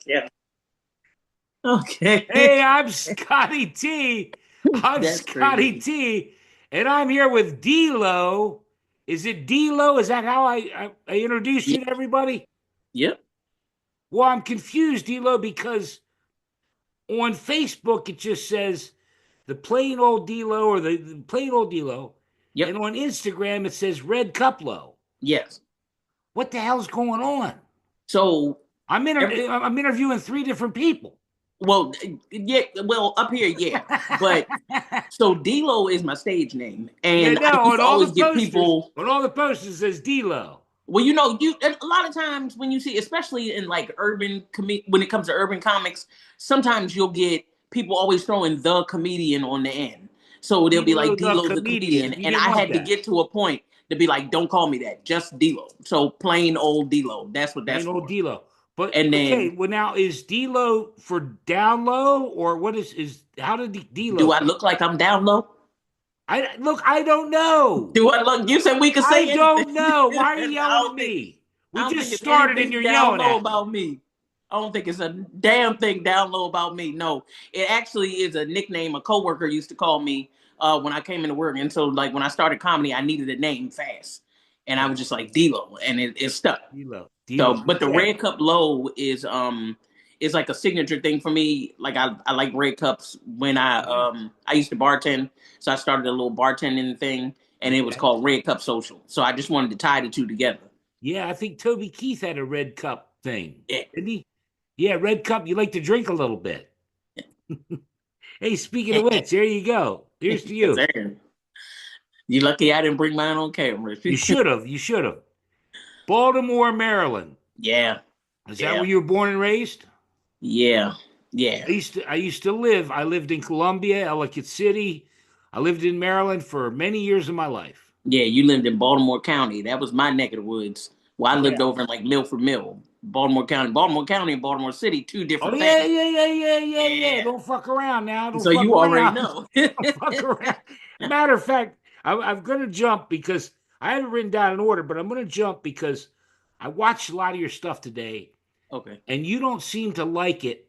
Yeah. Okay. Hey, I'm Scotty T. I'm That's Scotty crazy. T, and I'm here with D-Lo. Is it D-Lo? Is that how I introduce Yeah. you to everybody? Yep. Well, I'm confused, D-Lo, because on Facebook it just says the plain old D-Lo or the plain old D-Lo, and Yep. on Instagram it says Red Cuplo. Yes. What the hell's going on? So every I'm interviewing three different people. well, yeah, well, up here, yeah. But so D'Lo is my stage name. Yeah, And I no, used to always give people, on all the posters it says D-Lo. well, you a lot of times when you see, especially in like when it comes to urban comics, sometimes you'll get people always throwing the comedian on the end. So they'll be D-Lo like the D'Lo the comedian. comedian. You And didn't I want had to that. get to a point to be like, don't call me that, just D'Lo. So plain old D'Lo. That's what that's Plain old for. D-Lo. But And okay, then, well now is D-Lo for down low or what is how did D-Lo do I come? look like I'm down low? I don't know. Do I look? You said we could I say don't anything. know. Why are you yelling at me? I We don't think just it's started and anything you're down yelling low at me. about me. I don't think it's a damn thing down low about me. No, it actually is a nickname a coworker used to call me when I came into work. And so, like when I started comedy, I needed a name fast, and I was Okay. just like D-Lo, and it stuck. D-Lo. So, D-Lo. but the Okay. red cup low is like a signature thing for me. Like I like red cups when Yeah. I used to bartend, so I started a little bartending thing, and it was Okay. called Red Cup Social. So I just wanted to tie the two together. Yeah, I think Toby Keith had a red cup thing. Yeah. Didn't he? Yeah, red cup. You like to drink a little bit. Hey, speaking of which, there you go. Here's to Yes, you. sir. You lucky I didn't bring mine on camera. You should have. You should have. Baltimore, Maryland. Yeah, Is that yeah, where you were born and raised? yeah, yeah, I lived in Columbia, Ellicott City. I lived in Maryland for many years of my life. yeah. You lived in Baltimore County. That was my neck of the woods. Well, I lived Yeah. over in like Milford Mill, Baltimore County, and Baltimore City, two Oh different yeah, things. yeah. Yeah. Don't fuck around now. Don't So fuck you already around. know. Don't fuck around. Matter of fact, I'm gonna jump because I have it written down in order, but I'm gonna jump because I watched a lot of your stuff today, Okay. and you don't seem to like it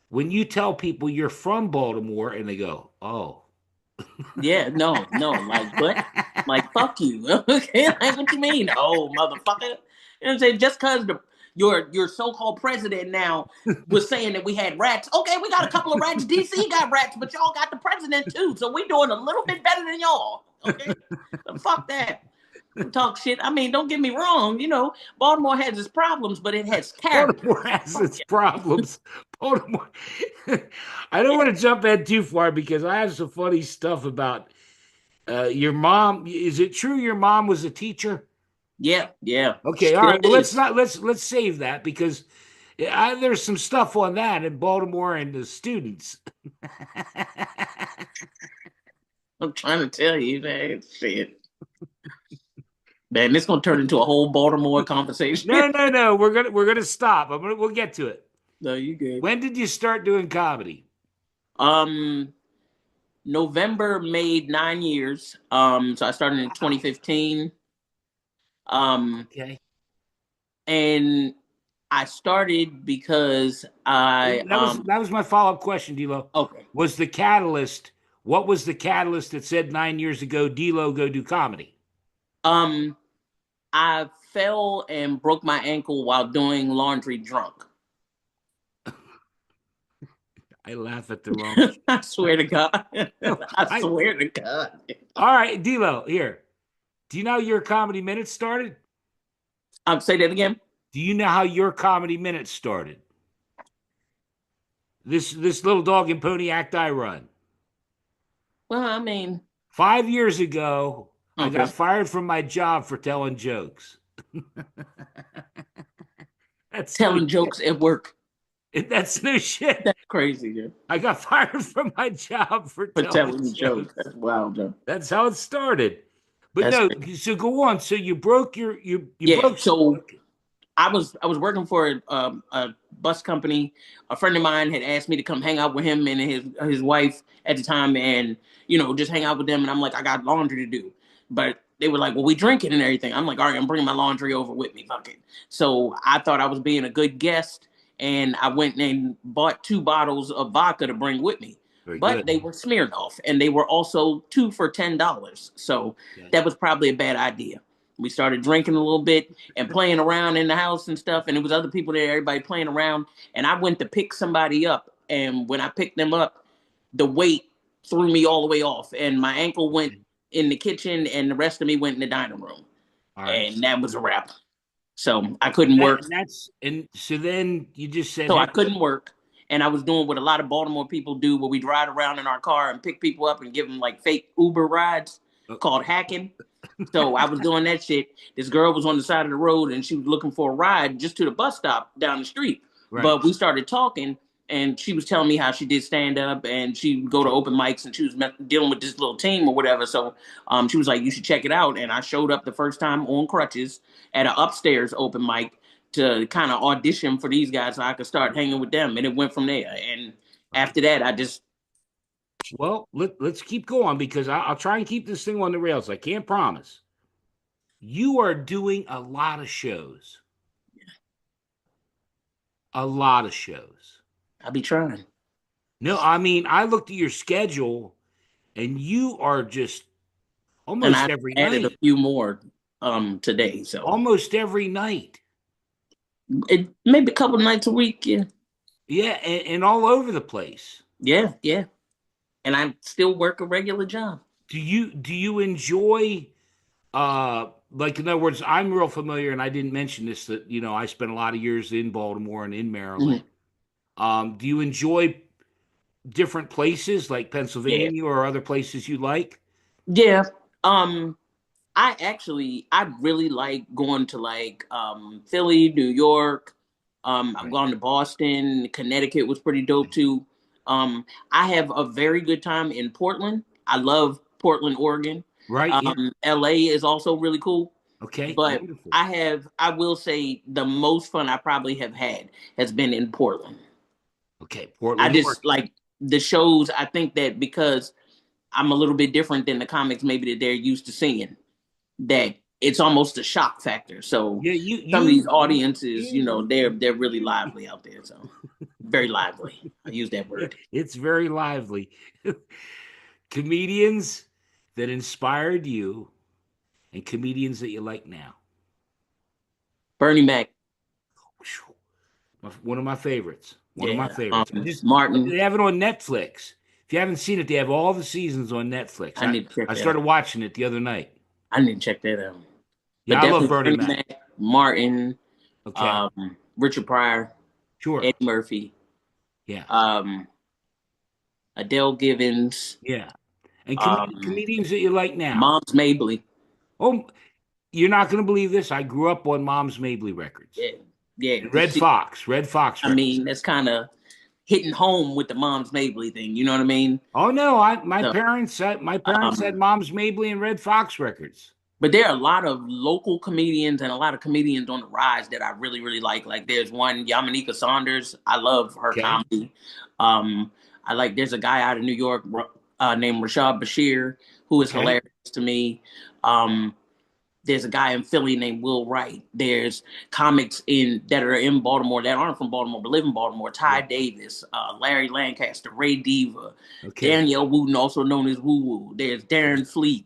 when you tell people you're from Baltimore and they go, "Oh." Yeah, no, no. Like what? Like fuck you. Okay, like what you mean? Oh, motherfucker. You know what I'm saying? Just because your so-called president now was saying that we had rats. Okay, we got a couple of rats. DC got rats, but y'all got the president too. So we doing a little bit better than y'all. Okay, so fuck that. Talk shit. I mean, don't get me wrong. Baltimore has its problems, but it has character. Baltimore has Fuck its yeah. problems. Baltimore. I don't want to jump ahead too far because I have some funny stuff about your mom. Is it true your mom was a teacher? Yeah, yeah. Okay, all Still right. Well, let's is. not let's save that because there's some stuff on that in Baltimore and the students. I'm trying to tell you, man. Shit. Man, this gonna turn into a whole Baltimore conversation. No. We're gonna stop. We'll get to it. No, you good. When did you start doing comedy? Um, November made 9 years. So I started in Wow. 2015. Um, Okay. and I started because I That was my follow up question, D'Lo. okay. Was the catalyst? What was the catalyst that said 9 years ago, D'Lo go do comedy? Um, I fell and broke my ankle while doing laundry drunk. I laugh at the wrong. I swear to God. I I, swear to God. all right, D'Lo, here. Do you know how your comedy minutes started? Say that again. Do you know how your comedy minutes started? This little dog and pony act I run. Well, I mean, 5 years ago, I got okay. fired from my job for telling jokes. That's no Telling shit. jokes at work. That's no shit. That's crazy, dude. I got fired from my job for For telling telling jokes. jokes. That's wild, Joe. That's how it started. But That's no, crazy. so go on. So you broke you Yeah. broke. So Okay. I was working for a bus company. A friend of mine had asked me to come hang out with him and his wife at the time, and just hang out with them. And I'm like, I got laundry to do, but they were like, well, we drinking and everything. I'm like, all right, I'm bringing my laundry over with me. Fuck it. So I thought I was being a good guest, and I went and bought 2 bottles of vodka to bring with me. Very But good. they were Smirnoff, and they were also 2 for $10. So Okay. that was probably a bad idea. We started drinking a little bit and playing around in the house and stuff, and it was other people there, everybody playing around. And I went to pick somebody up, and when I picked them up, the weight threw me all the way off, and my ankle went in the kitchen, and the rest of me went in the dining room, All right. and that was a wrap. So I couldn't work. And so then you just said, So hey, I couldn't work, and I was doing what a lot of Baltimore people do, where we ride around in our car and pick people up and give them like fake Uber rides called hacking. So I was doing that shit. This girl was on the side of the road and she was looking for a ride just to the bus stop down the street. right. But we started talking and she was telling me how she did stand up and she would go to open mics and she was dealing with this little team or whatever. So she was like, you should check it out. And I showed up the first time on crutches at an upstairs open mic to kind of audition for these guys so I could start hanging with them. And it went from there. And after that, I just. Well, let's keep going because I'll try and keep this thing on the rails. I can't promise. You are doing a lot of shows. A lot of shows. I'll be trying. No, I mean, I looked at your schedule and you are just almost and I every added night. A few more today. So almost every night. Maybe a couple nights a week, yeah. Yeah, and all over the place. Yeah. And I still work a regular job. Do you enjoy like, in other words, I'm real familiar, and I didn't mention this, that, I spent a lot of years in Baltimore and in Maryland. Mm-hmm. Do you enjoy different places like Pennsylvania or other places you like? Yeah. I really like going to like Philly, New York. I've gone to Boston, Connecticut was pretty dope too. I have a very good time in Portland. I love Portland, Oregon. Right. LA is also really cool. Okay. But beautiful. I will say the most fun I probably have had has been in Portland. Okay. Portland. I just like the shows. I think that because I'm a little bit different than the comics maybe that they're used to seeing, that it's almost a shock factor. So some of these audiences, they're really lively out there. So very lively. I use that word. It's very lively. Comedians that inspired you and comedians that you like now. Bernie Mac. One of my favorites. One of my favorites. Martin. They have it on Netflix. If you haven't seen it, they have all the seasons on Netflix. I started watching it the other night. I need to check that out. Yeah, I love Bernie Mac. Martin. Okay. Richard Pryor. Sure. Eddie Murphy. Yeah. Adele Givens. Yeah. And comedians that you like now. Moms Mabley. Oh, you're not going to believe this. I grew up on Moms Mabley records. Yeah. Red Fox records. I mean, that's kind of hitting home with the Moms Mabley thing. You know what I mean? Oh no, my parents had Moms Mabley and Red Fox records. But there are a lot of local comedians and a lot of comedians on the rise that I really, really like. Like there's one, Yamaneika Saunders. I love her comedy. There's a guy out of New York named Rashad Bashir, who is hilarious to me. There's a guy in Philly named Will Wright. There's comics that are in Baltimore that aren't from Baltimore but live in Baltimore. Ty Davis, Larry Lancaster, Ray Diva, Danielle Wooten, also known as Woo Woo. There's Darren Fleet.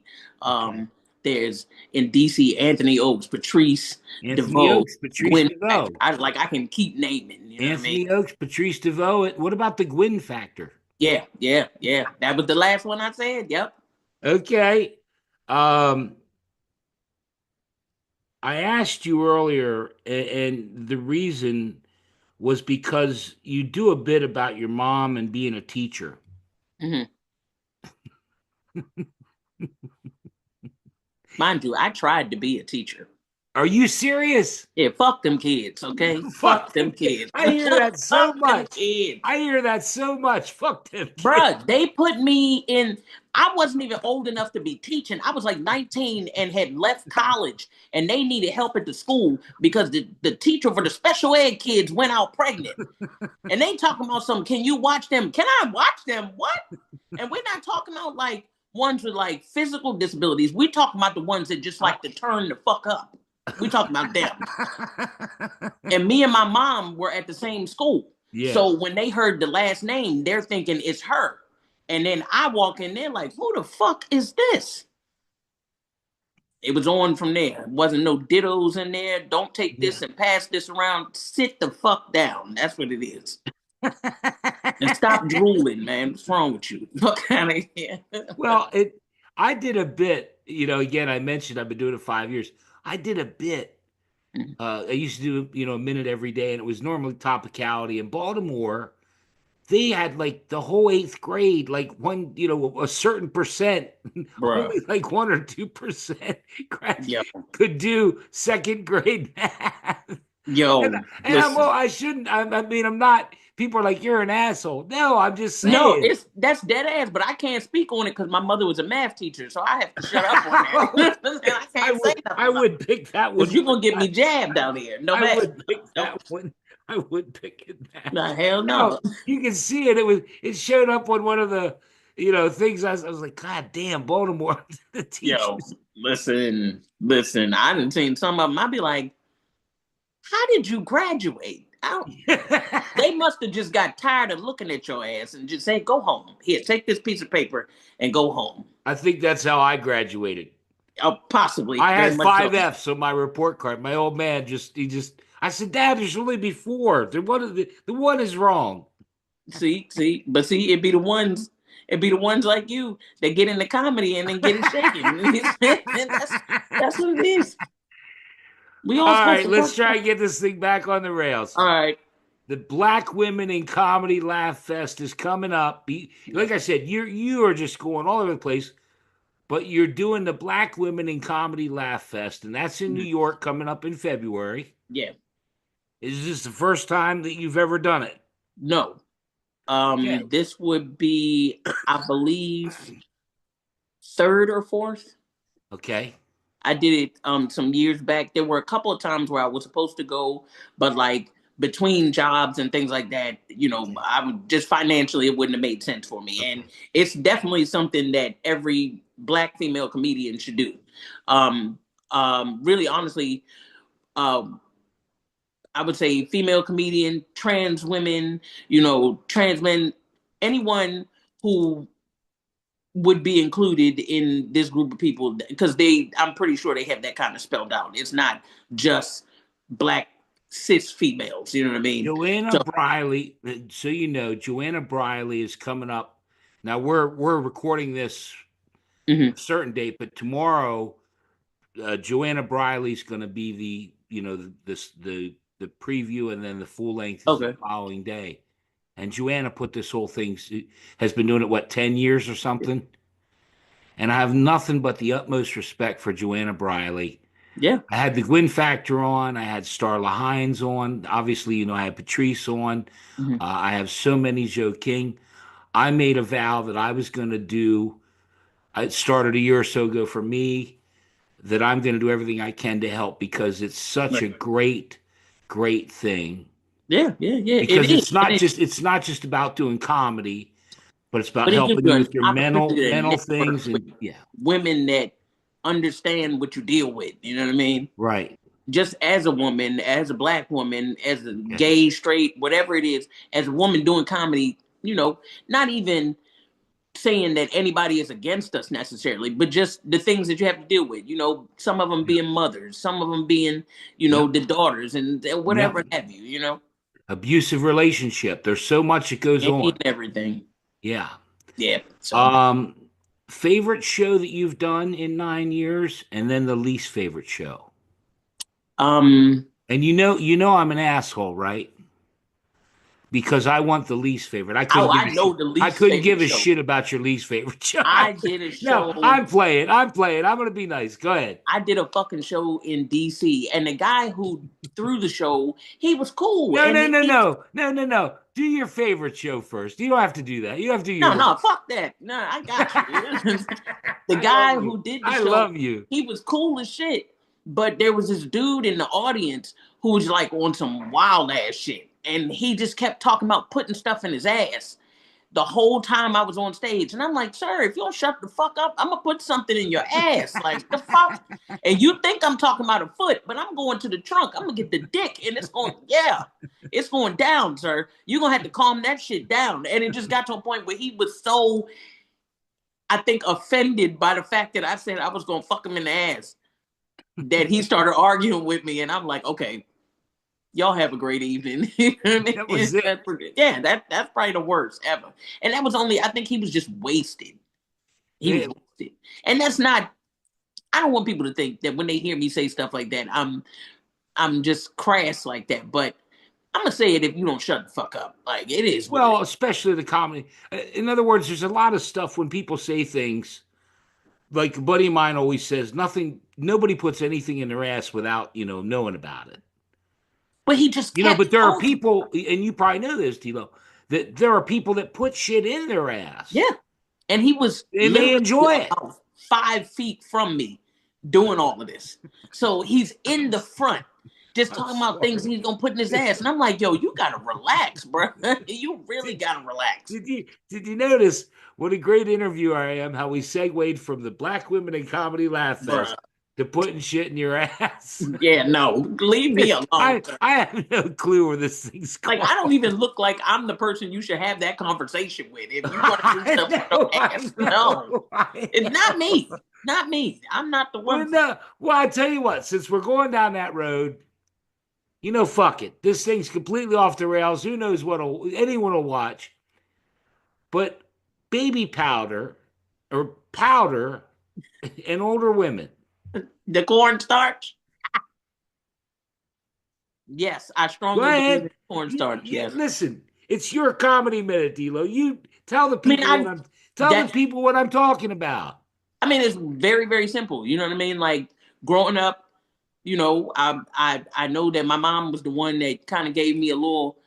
There's in DC Anthony Oakes, Patrice DeVoe, DeVoe. I can keep naming. Anthony Oakes, Patrice DeVoe. What about the Gwyn Factor? Yeah. That was the last one I said. Yep. Okay. I asked you earlier, and the reason was because you do a bit about your mom and being a teacher. Mm-hmm. Mind you, I tried to be a teacher. Are you serious? Yeah, fuck them kids, okay? Fuck them kids. I hear that so much. I hear that so much. Fuck them kids. Bruh, they put me in. I wasn't even old enough to be teaching. I was like 19 and had left college, and they needed help at the school because the teacher for the special ed kids went out pregnant. And they talking about something. Can you watch them? Can I watch them? What? And we're not talking about like ones with like physical disabilities. We talking about the ones that just like to turn the fuck up. We talking about them. And me and my mom were at the same school. Yeah. So when they heard the last name, they're thinking it's her. And then I walk in there like, who the fuck is this? It was on from there. It wasn't no dittos in there. Don't take this and pass this around. Sit the fuck down. That's what it is. And stop drooling, man. What's wrong with you? Fuck out of here. Well, I did a bit, again, I mentioned I've been doing it 5 years. I did a bit. I used to do, a minute every day, and it was normally topicality. In Baltimore, they had like the whole 8th grade, like one, a certain percent, only like 1 or 2% could do 2nd grade math. Yo, I'm not. People are like, you're an asshole. No, I'm just saying. No, that's dead ass, but I can't speak on it because my mother was a math teacher, so I have to shut up on that. I can't say nothing. I would pick that one. Because you're going to get me jabbed out here. No, I would pick that one. I would pick it back. No, hell no. You can see it. It showed up on one of the, things. I was like, God damn, Baltimore. The teachers. Yo, listen. I done seen some of them. I'd be like, how did you graduate? They must have just got tired of looking at your ass and just say, go home. Here, take this piece of paper and go home. I think that's how I graduated. Possibly. I had 5 Fs on my report card. My old man I said, Dad, there should only be 4. The one is wrong. See, it'd be the ones like you that get into comedy and then get it shaken. that's what it is. All right, let's try and get this thing back on the rails. All right. The Black Women in Comedy Laugh Fest is coming up. Like I said, you are just going all over the place, but you're doing the Black Women in Comedy Laugh Fest, and that's in New York coming up in February. Yeah. Is this the first time that you've ever done it? No. This would be, I believe, 3rd or 4th. Okay. I did it some years back. There were a couple of times where I was supposed to go, but like between jobs and things like that, I would just financially, it wouldn't have made sense for me. And it's definitely something that every Black female comedian should do. Really, honestly, I would say female comedian, trans women, trans men, anyone who would be included in this group of people, because I'm pretty sure they have that kind of spelled out. It's not just Black cis females, you know what I mean? Joanna Briley, so Joanna Briley is coming up. Now we're recording this a certain date, but tomorrow Joanna Briley's going to be the preview, and then the full length is the following day. And Joanna put this whole thing, has been doing it, 10 years or something? And I have nothing but the utmost respect for Joanna Briley. Yeah. I had the Gwyn Factor on. I had Starla Hines on. Obviously, I had Patrice on. I have so many, Joe King. I made a vow that I was going to do, it started a year or so ago for me, that I'm going to do everything I can to help, because it's such a great thing. Yeah. Because it's not just about doing comedy, but it's about helping you with your mental things, and women that understand what you deal with. You know what I mean? Right. Just as a woman, as a Black woman, as a gay, straight, whatever it is, as a woman doing comedy, not even saying that anybody is against us necessarily, but just the things that you have to deal with, some of them being mothers, some of them being, the daughters and whatever have you, Abusive relationship. There's so much that goes on. Everything. Yeah. Yeah. So. Favorite show that you've done in 9 years, and then the least favorite show. And I'm an asshole, right? Because I want the least favorite. I couldn't give a shit about your least favorite show. I did a show. No, I'm playing. I'm going to be nice. Go ahead. I did a fucking show in DC, and the guy who threw the show, he was cool. No. Do your favorite show first. You don't have to do that. You have to do your No, fuck that. No, I got you. The guy who did the show, I love you. He was cool as shit. But there was this dude in the audience who was like on some wild ass shit. And he just kept talking about putting stuff in his ass. the whole time I was on stage. And I'm like, sir, if you don't shut the fuck up, I'm gonna put something in your ass. Like, the fuck? And you think I'm talking about a foot, but I'm going to the trunk. I'm gonna get the dick, and it's going, yeah, it's going down, sir. You're gonna have to calm that shit down. And it just got to a point where he was so, I think, offended by the fact that I said I was gonna fuck him in the ass that he started arguing with me. And I'm like, okay, y'all have a great evening. You know what I mean? That was it. Yeah, that's probably the worst ever. And that was only, I think he was just wasted. He was wasted. And that's not, I don't want people to think that when they hear me say stuff like that, I'm just crass like that. But I'm gonna say it if you don't shut the fuck up. Like, it is. Well, especially the comedy. In other words, there's a lot of stuff when people say things. Like a buddy of mine always says, nobody puts anything in their ass without, knowing about it. But he just, but there are people, and you probably know this, Tilo, that there are people that put shit in their ass. Yeah. And he was, and they enjoy it. 5 feet from me doing all of this. So he's in the front, just talking about things he's gonna put in his ass. And I'm like, yo, you gotta relax, bro. You really gotta relax. Did you notice what a great interviewer I am, how we segued from the Black Women in Comedy Laugh Fest to putting shit in your ass? Yeah, no, leave me alone. I have no clue where this thing's going. Like, I don't even look like I'm the person you should have that conversation with. If you want to do stuff with your ass, no. It's not me. Not me. I'm not the one. Well, I tell you what, since we're going down that road, fuck it. This thing's completely off the rails. Who knows what anyone will watch. But baby powder or powder in older women. The cornstarch? Yes, I strongly believe in cornstarch. Yes. Listen, it's your comedy minute, D'Lo. You tell the people the people what I'm talking about. I mean, it's very, very simple. You know what I mean? Like, growing up, I know that my mom was the one that kind of gave me a little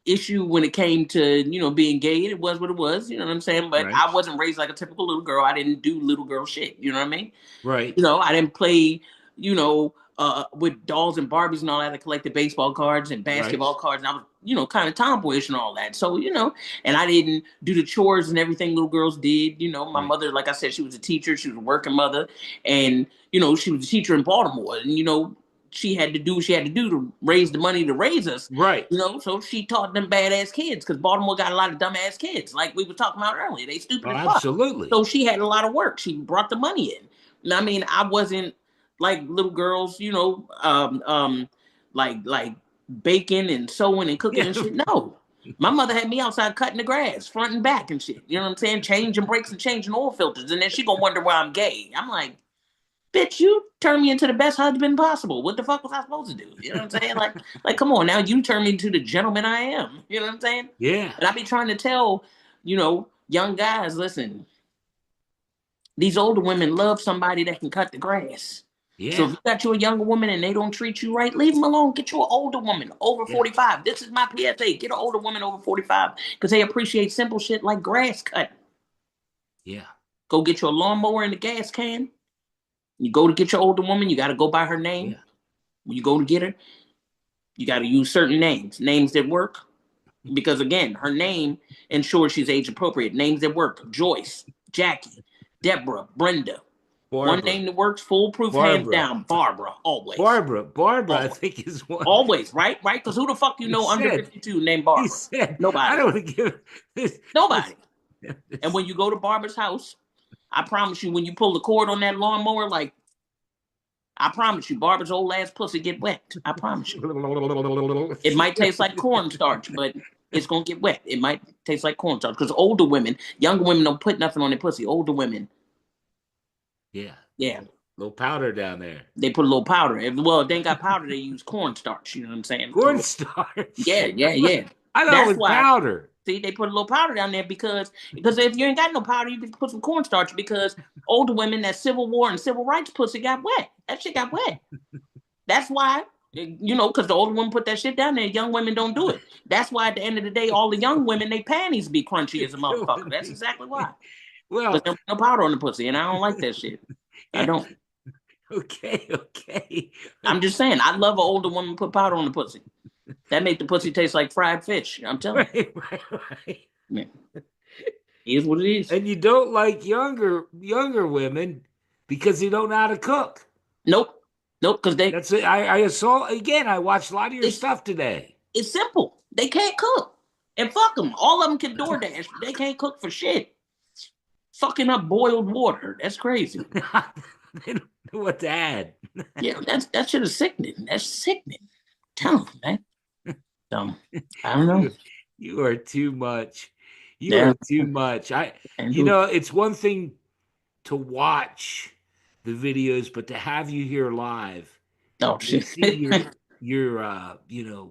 issue when it came to, being gay. It was what it was, you know what I'm saying? But right. I wasn't raised like a typical little girl. I didn't do little girl shit, you know what I mean? Right. I didn't play, with dolls and Barbies and all that. I collected baseball cards and basketball cards, and I was, kind of tomboyish and all that. So, and I didn't do the chores and everything little girls did. My mother, like I said, she was a teacher. She was a working mother. And, she was a teacher in Baltimore. And, she had to do what she had to do to raise the money to raise us. Right. So she taught them badass kids, because Baltimore got a lot of dumbass kids, like we were talking about earlier. They stupid as fuck. Absolutely. So she had a lot of work. She brought the money in. And I mean, I wasn't like little girls, like baking and sewing and cooking and shit. No. My mother had me outside cutting the grass, front and back and shit. You know what I'm saying? Changing brakes and changing oil filters. And then she gonna wonder why I'm gay. I'm like, bitch, you turned me into the best husband possible. What the fuck was I supposed to do? You know what I'm saying? Like, come on now. You turned me into the gentleman I am. You know what I'm saying? Yeah. And I be trying to tell, young guys, listen, these older women love somebody that can cut the grass. Yeah. So if you got you a younger woman and they don't treat you right, leave them alone. Get you an older woman over 45. This is my PSA. Get an older woman over 45, because they appreciate simple shit like grass cutting. Yeah. Go get you a lawnmower in the gas can. You go to get your older woman, you got to go by her name. Yeah. When you go to get her, you got to use certain names that work. Because, again, her name ensures she's age appropriate. Names that work: Joyce, Jackie, Deborah, Brenda. Barbara. One name that works, foolproof, hands down. Barbara, always. Barbara, always. I think is one. Always, right? Because who the fuck under 52 named Barbara? Nobody. I don't want to give this. Nobody. And when you go to Barbara's house, I promise you, when you pull the cord on that lawnmower, I promise you, Barbara's old ass pussy get wet. I promise you. It might taste like cornstarch, but it's going to get wet. It might taste like cornstarch, because older women, younger women don't put nothing on their pussy. Older women. Yeah. Yeah. Little powder down there. They put a little powder. If they ain't got powder, they use cornstarch. You know what I'm saying? Cornstarch? Yeah. I thought it was powder. See, they put a little powder down there because if you ain't got no powder, you can put some cornstarch, because older women, that Civil War and civil rights pussy got wet. That shit got wet. That's why, because the older women put that shit down there, young women don't do it. That's why at the end of the day, all the young women, they panties be crunchy as a motherfucker. That's exactly why. Well, there's no powder on the pussy, and I don't like that shit. I don't. Okay. I'm just saying, I love an older woman put powder on the pussy. That make the pussy taste like fried fish. I'm telling you. Right. Yeah. It is what it is. And you don't like younger women because they don't know how to cook. Nope. Nope. Because That's it. I saw again. I watched a lot of your it's stuff today. it's simple. They can't cook. And fuck them. All of them can DoorDash. They can't cook for shit. Fucking up boiled water. That's crazy. They don't know what to add. Yeah, that shit is sickening. That's sickening. Tell them, man. So, I don't know. You are too much. You Yeah. are too much. And It's one thing to watch the videos, but to have you here live, oh to shit. see your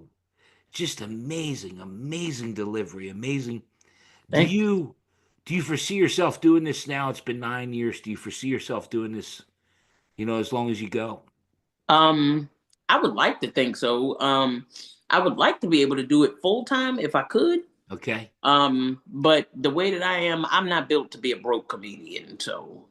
just amazing delivery, amazing. Do Thank you. you foresee yourself doing this now? It's been 9 years. Do you foresee yourself doing this, as long as you go? I would like to think so. I would like to be able to do it full time if I could. Okay. But the way that I am, I'm not built to be a broke comedian. So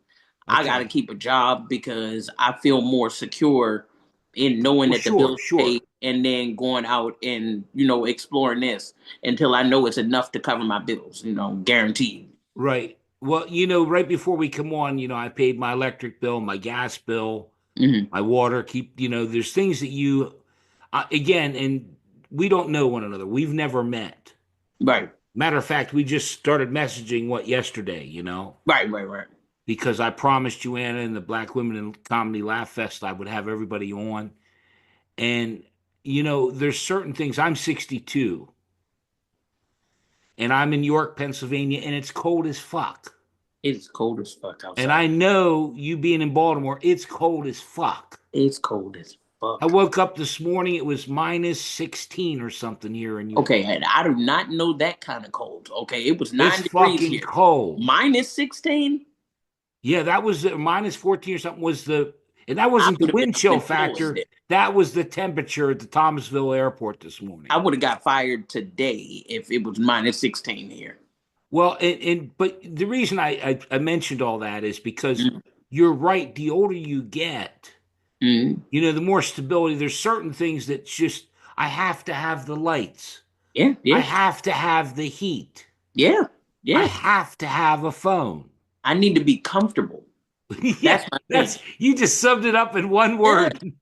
I got to Okay. keep a job because I feel more secure in knowing Well, that the sure, bills sure. paid and then going out and, exploring this until I know it's enough to cover my bills, guaranteed. Right. Well, right before we come on, I paid my electric bill, my gas bill, Hmm. my water. There's things that again, and we don't know one another. We've never met. Right. Matter of fact, we just started messaging yesterday, Right. because I promised Joanna and the Black Women in Comedy Laugh Fest I would have everybody on. And, there's certain things. I'm 62 and I'm in York, Pennsylvania, and it's cold as fuck. It's cold as fuck And outside. I know you being in Baltimore, it's cold as fuck. It's cold as I fuck. woke up this morning, it was minus 16 or something here in York. Okay, and I do not know that kind of cold. Okay, it was It's 9 degrees fucking here. cold. Minus 16? Yeah, that was minus 14 or something and that I wasn't the would have been wind up chill in Florida. factor. That was the temperature at the Thomasville airport this morning. I would have got fired today if it was minus 16 here. Well, but the reason I mentioned all that is because Mm-hmm. you're right. The older you get, Mm-hmm. the more stability. There's certain things that I have to have the lights. Yeah, I yeah, have to have the heat. yeah, I yeah. have to have a phone. I need to be comfortable. Yeah, That's my thing. you just summed it up in one Yeah. word.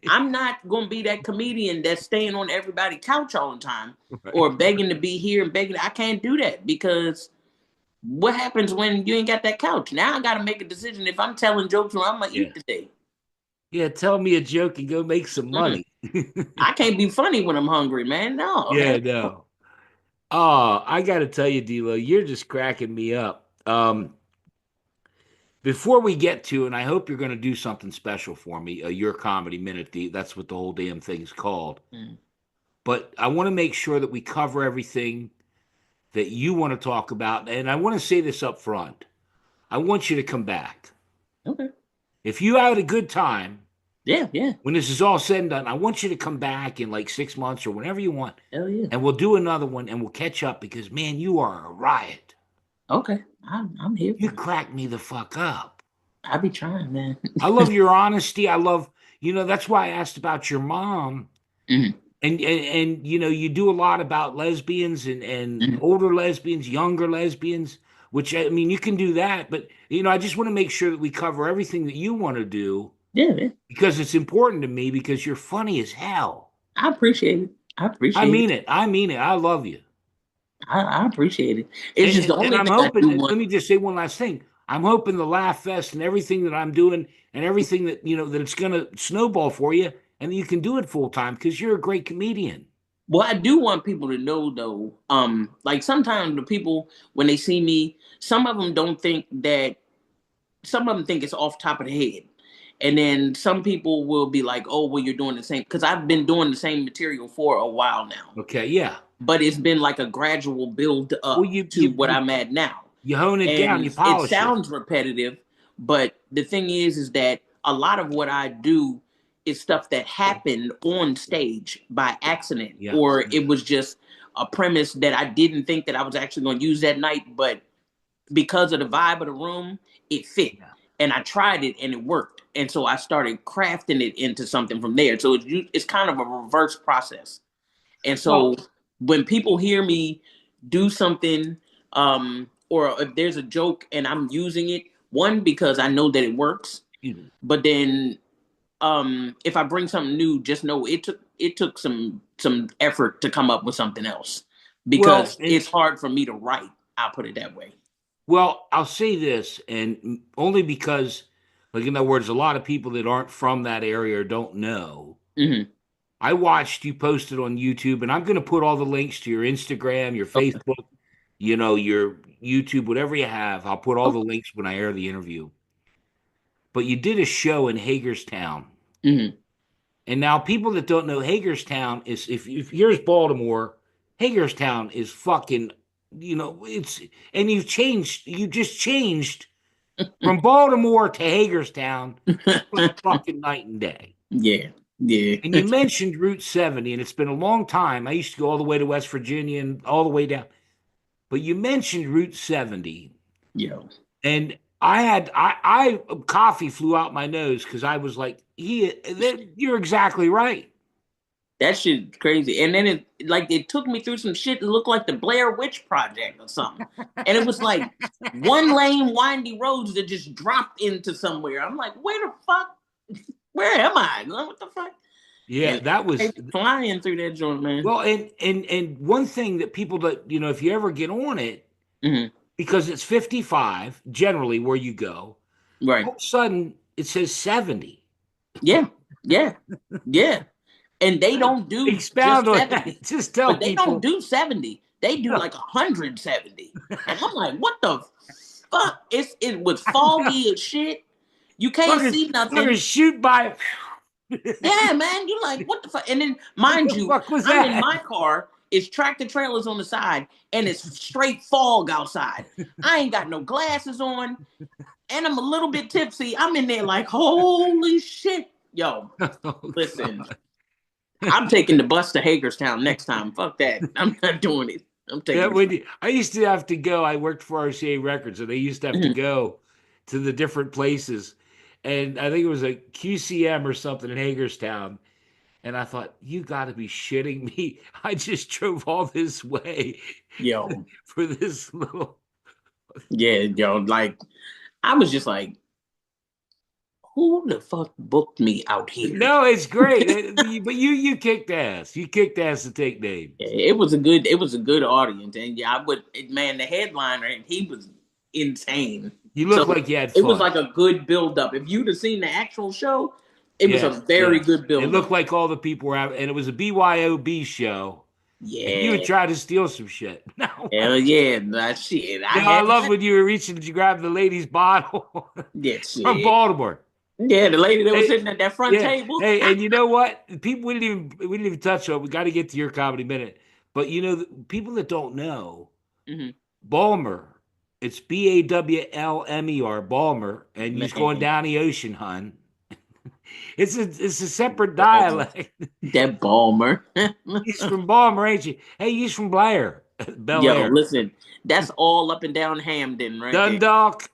I'm not going to be that comedian that's staying on everybody's couch all the time Right. or begging to be here and begging. I can't do that because what happens when you ain't got that couch? Now I got to make a decision if I'm telling jokes or I'm going to Yeah. eat today. Yeah, tell me a joke and go make some money. I can't be funny when I'm hungry, man. No. Yeah, no. Oh, I got to tell you, D'Lo, you're just cracking me up. Before we get to, and I hope you're going to do something special for me, your comedy minute. That's what the whole damn thing's called. Mm. But I want to make sure that we cover everything that you want to talk about, and I want to say this up front. I want you to come back. Okay. If you had a good time, Yeah, yeah. when this is all said and done, I want you to come back in like 6 months or whenever you want, Hell yeah. and we'll do another one and we'll catch up because, man, you are a riot. Okay. I'm here. You crack me the fuck up. I be trying, man. I love your honesty. I love, that's why I asked about your mom. Mhm. And you do a lot about lesbians and Mhm. older lesbians, younger lesbians, which, I mean, you can do that. But, I just want to make sure that we cover everything that you want to do Yeah, yeah. because it's important to me because you're funny as hell. I appreciate it. I appreciate it. I mean it. I love you. I appreciate it. It's just the only I'm thing hoping, I do want. let me just say one last thing. I'm hoping the Laugh Fest and everything that I'm doing and everything that, that it's going to snowball for you and you can do it full time because you're a great comedian. Well, I do want people to know though, like sometimes the people when they see me, some of them don't think that some of them think it's off top of the head. And then some people will be like, oh, well, you're doing the same. Because I've been doing the same material for a while now. Okay, yeah. But it's been like a gradual build up to what I'm at now. You hone it down, you polish it. Sounds repetitive, but the thing is that a lot of what I do is stuff that happened on stage by accident. Yeah. Or it was just a premise that I didn't think that I was actually going to use that night. But because of the vibe of the room, it fit. Yeah. And I tried it and it worked. And so I started crafting it into something from there. So it's kind of a reverse process. And so when people hear me do something or if there's a joke and I'm using it, one, because I know that it works, but then if I bring something new, just know it took some effort to come up with something else, because it's hard for me to write. I'll put it that way. Well, I'll say this, and only because, like, in other words, a lot of people that aren't from that area or don't know. Mm-hmm. I watched you post it on YouTube, and I'm going to put all the links to your Instagram, your Facebook, your YouTube, whatever you have. I'll put all the links when I air the interview. But you did a show in Hagerstown. Mm-hmm. And now people that don't know, Hagerstown is, if here's Baltimore, Hagerstown is fucking, and you just changed from Baltimore to Hagerstown, fucking night and day. Yeah. Yeah. And you mentioned Route 70, and it's been a long time. I used to go all the way to West Virginia and all the way down. But you mentioned Route 70. Yo. And I coffee flew out my nose because I was like, you're exactly right. That shit's crazy. And then it took me through some shit that looked like the Blair Witch Project or something. And it was like one lane windy roads that just dropped into somewhere. I'm like, where the fuck? Where am I? What the fuck? Yeah, and that was flying through that joint, man. Well, and one thing that people that, if you ever get on it, mm-hmm. because it's 55 generally where you go, right? All of a sudden it says 70. Yeah. And they don't do expound just 70. On that. Just tell they people. Don't do 70. They do like 170. And I'm like, what the fuck? It was foggy as shit. You can't see nothing. You're shoot by. Yeah, man. You're like, what the fuck? And then, mind you, I'm in my car. It's tractor trailers on the side, and it's straight fog outside. I ain't got no glasses on, and I'm a little bit tipsy. I'm in there like, holy shit. Yo, listen. I'm taking the bus to Hagerstown next time. Fuck that. I'm not doing it. I'm taking I used to have to go. I worked for RCA Records, and they used to have to go to the different places. And I think it was a QCM or something in Hagerstown. And I thought, you got to be shitting me. I just drove all this way. Yo. For this little. Yeah, yo. Like, I was just like, who the fuck booked me out here? No, it's great. But you kicked ass. You kicked ass to take names. Yeah, it was a good audience. And yeah, the headliner, he was insane. You look like you had fun. It was like a good build-up. If you'd have seen the actual show, it was a very good build-up. It looked like all the people were out, and it was a BYOB show. Yeah. And you would try to steal some shit. No. Hell yeah, that shit. I love when you were reaching to grab the lady's bottle. Yeah, shit. From Baltimore. Yeah, the lady that was sitting at that front table. Hey, and you know what? People we didn't even touch on. We got to get to your comedy minute. But people that don't know, Balmer. It's BAWLMER, Balmer, and he's going down the ocean, hun. It's a separate dialect. That Balmer. He's from Balmer, ain't you? Hey, he's from Blair. Bel Air. Yo, listen, that's all up and down Hamden, right? Dundalk.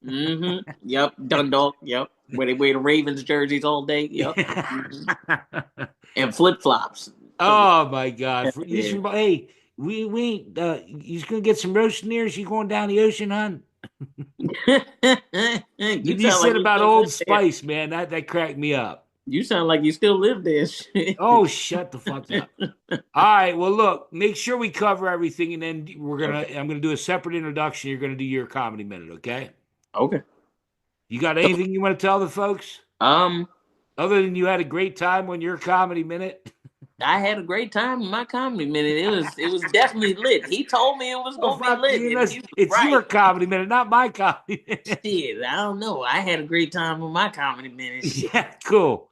Yep, Dundalk. Yep, where they wear the Ravens jerseys all day. Yep, and flip flops. Oh my God! Hey. We ain't. He's gonna get some roasting ears. You going down the ocean, hun? you said about Old Spice, man. That cracked me up. You sound like you still live there. Oh, shut the fuck up! All right. Well, look. Make sure we cover everything, and then I'm gonna do a separate introduction. You're gonna do your comedy minute, okay? Okay. You got anything you want to tell the folks? Other than you had a great time on your comedy minute. I had a great time in my comedy minute. It was definitely lit. He told me it was gonna be lit. It's your comedy minute, not my comedy minute. Shit, I don't know. I had a great time with my comedy minute. Yeah, cool.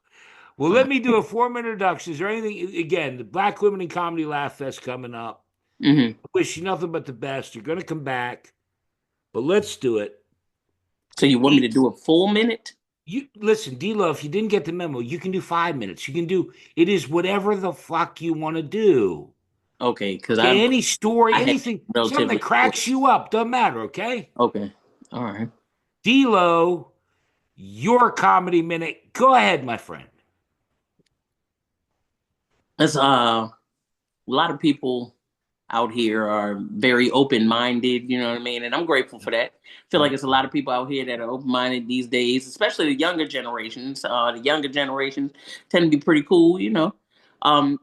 Well, let me do a 4-minute introduction. Is there anything? Again, the Black Women in Comedy Laugh Fest coming up. I wish you nothing but the best. You're gonna come back, but let's do it. So you want me to do a full minute? You listen, D-Lo, if you didn't get the memo, you can do 5 minutes. You can do it whatever the fuck you want to do. Okay, because any story, anything, something that cracks you up, doesn't matter, okay? Okay. All right. D-Lo, your comedy minute. Go ahead, my friend. That's a lot of people out here are very open-minded, you know what I mean? And I'm grateful for that. I feel like it's a lot of people out here that are open-minded these days, especially the younger generations. The younger generations tend to be pretty cool, you know.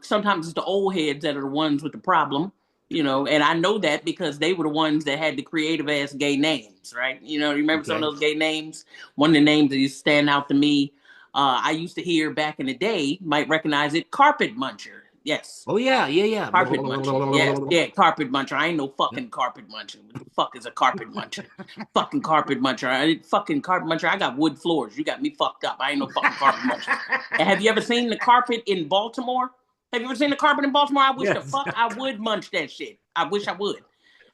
Sometimes it's the old heads that are the ones with the problem, you know, and I know that because they were the ones that had the creative ass gay names, right? You know, you remember some of those gay names? One of the names that used to stand out to me, I used to hear back in the day, might recognize it, Carpet Muncher. Yes. Oh yeah, yeah, yeah. Carpet muncher. Yes, yeah, carpet muncher. I ain't no fucking carpet muncher. What the fuck is a carpet muncher? Fucking carpet muncher. Fucking carpet muncher. I got wood floors. You got me fucked up. I ain't no fucking carpet muncher. And have you ever seen the carpet in Baltimore? Have you ever seen the carpet in Baltimore? I wish the fuck I would munch that shit. I wish I would.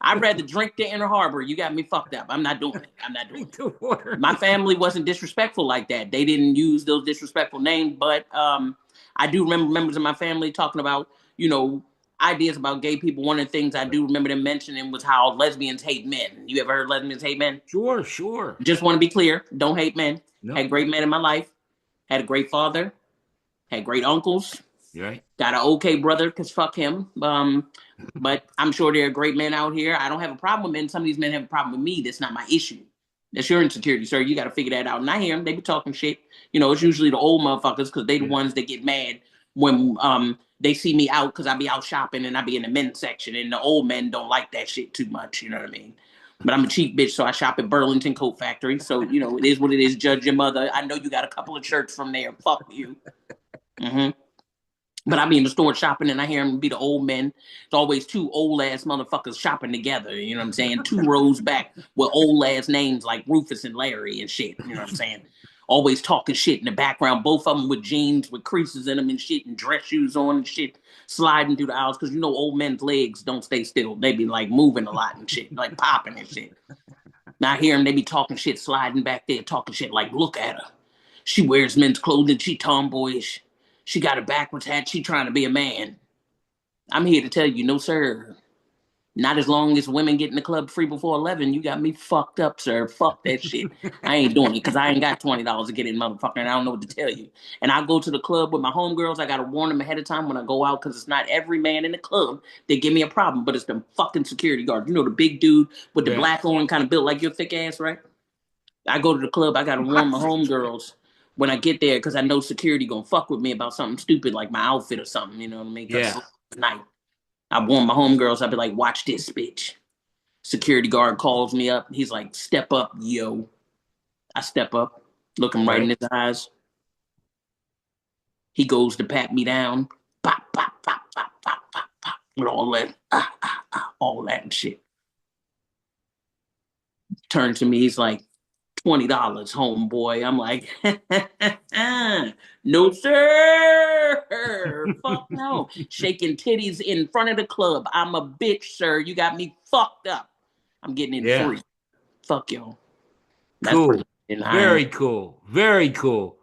I'd rather drink the Inner Harbor. You got me fucked up. I'm not doing it. I'm not doing it. My family wasn't disrespectful like that. They didn't use those disrespectful names, but I do remember members of my family talking about, you know, ideas about gay people. One of the things I do remember them mentioning was how lesbians hate men. You ever heard lesbians hate men? Sure, sure. Just want to be clear. Don't hate men. No. Had great men in my life. Had a great father. Had great uncles. Right. Got an okay brother, because fuck him. But I'm sure there are great men out here. I don't have a problem with men. Some of these men have a problem with me. That's not my issue. That's your insecurity, sir. You got to figure that out. And I hear them. They be talking shit. You know, it's usually the old motherfuckers because they the ones that get mad when they see me out because I be out shopping and I be in the men's section. And the old men don't like that shit too much. You know what I mean? But I'm a cheap bitch, so I shop at Burlington Coat Factory. So, you know, it is what it is. Judge your mother. I know you got a couple of shirts from there. Fuck you. Mm-hmm. But I be in the store shopping and I hear them be the old men. It's always two old ass motherfuckers shopping together. You know what I'm saying? 2 rows back with old ass names like Rufus and Larry and shit. You know what I'm saying? Always talking shit in the background. Both of them with jeans with creases in them and shit and dress shoes on and shit. Sliding through the aisles because you know old men's legs don't stay still. They be like moving a lot and shit. Like popping and shit. Now I hear them, they be talking shit, sliding back there, talking shit like, look at her. She wears men's clothing. She tomboyish. She got a backwards hat. She trying to be a man. I'm here to tell you, no, sir. Not as long as women get in the club free before 11. You got me fucked up, sir. Fuck that shit. I ain't doing it because I ain't got $20 to get in, motherfucker, and I don't know what to tell you. And I go to the club with my homegirls. I got to warn them ahead of time when I go out because it's not every man in the club that give me a problem, but it's the fucking security guard. You know, the big dude with the black on kind of built like your thick ass, right? I go to the club. I got to warn my homegirls when I get there, because I know security gonna fuck with me about something stupid like my outfit or something, you know what I mean? Yeah. Night, I warn my homegirls, I'll be like, watch this, bitch. Security guard calls me up. He's like, step up, yo. I step up, look him right in his eyes. He goes to pat me down. Pop, pop, pop, pop, pop, pop, pop. With all that, all that and shit. Turns to me, he's like, $20, homeboy. I'm like, no, sir. Fuck no. Shaking titties in front of the club. I'm a bitch, sir. You got me fucked up. I'm getting in free. Fuck y'all. Cool. Very cool. Very cool.